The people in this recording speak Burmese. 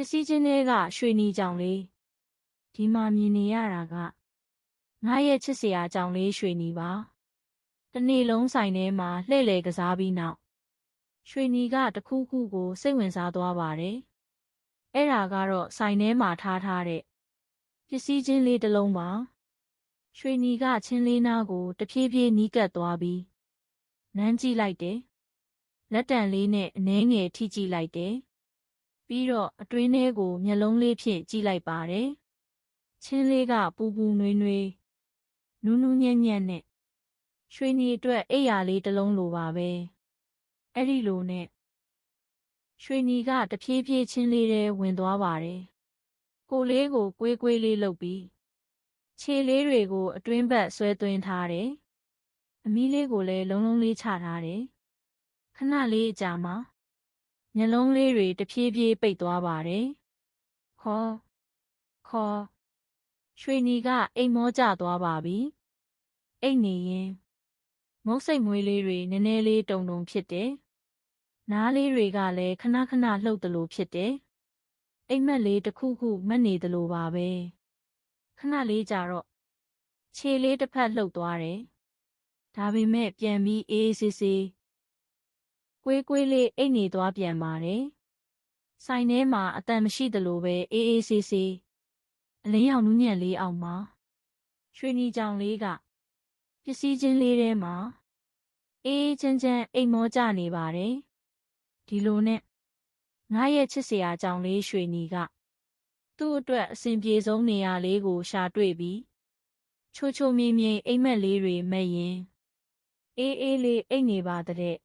စ္စည်းချင်းတွေကရွှေနီကြောင်လေးဒီမှာမြင်နေရတာကငါရဲ့ချစ်စရာကြောင်လေးရွှေနီပါတနေ့လုံးဆိုင်ထဲမှာလှည့်လည်ကစားပြီးနောက်ရွှေနီကတခုခုကိုစိတ်ဝင်စားသွားပါတယ်အဲ့ဒါကတော့ဆိုင်ထဲမှာထားတဲ့ပစ္စည်းချင်းလေးတစ်လုံးပါရွှေနီကချင်းလေးနားကိုတဖြည်းဖြည်းနီးကပ်သွားပြီးနမ်းကြည့်လိုက်တယ်လက်တံလေးနဲ့အနှဲငယ်ထိကြည့်လိုက်တယ်ပြီးတော့အတွင်းထဲကိုမျက်လုံးလေးဖြင့်ကြည့်လိုက်ပါတယ်ချင်းလေးကပူပူနွေးနွေးနူးနူးညံ့ညံ့နဲ့ရွှေနီအတွက်အိပ်ယာလေးတစ်လုံးလိုပါပဲအဲ့ဒီလိုနဲ့ရွှေနီကတဖြည်းဖြည်းချင်းလေးထဲဝင်သွားပါတယ်ကိုလေးကိုကွေးကွေးလေးလုပ်ပြီးခြေလေးတွေကိုအတွင်းဘက်ဆွဲသွင်းထားတယ်အမီးလေးကိုလည်းလုံးလုံးလေးချထားတယ်ခဏလေးအကြာမှာမျက်လုံးလေးတွေတဖြည်းဖြည်းပိတ်သွားပါတယ်ခေါ်ရွှေနီကအိမ်မောကျသွားပါပြီအိတ်နေရင်မုတ်စိတ်မွေးလေးတွေနည်းနည်းလေးတုံတုံဖြစ်တယ်နားလေးတွေကလည်းခဏခဏလှုပ်သလိုဖြစ်တယ်အိမ်မက်လေးတစ်ခုခုမက်နေသလိုပါပဲခဏလေးကြာတော့ခြေလေးတစ်ဖက်လှုပ်သွားတယ်ဒါပေမဲ့ပြန်ပြီးအေးအေးဆေးဆေးကွေးကွေးလေးအိတ်နေသွားပြန်ပါတယ်ဆိုင်ထဲမှာအတန်မရှိသလိုပဲအေးအေးဆေးဆေးအလင်းရောင်နူးညံ့လေးအောင်မှာရွှေနီကြောင်လေးကပစ္စည်းချင်းလေးထဲမှာအေးချမ်းချမ်းအိမ်မောကျနေပါတယ်ဒီလိုနဲ့ငါရဲ့ချစ်စရာကြောင်လေးရွှေနီကသူ့အတွက်အဆင်ပြေဆုံးနေရာလေးကိုရှာတွေ့ပြီးချိုချိုမြိမ်မြိမ်အိမ်မက်လေးတွေမဲ့ရင်အေးအေးလေးအိတ်နေပါတဲ့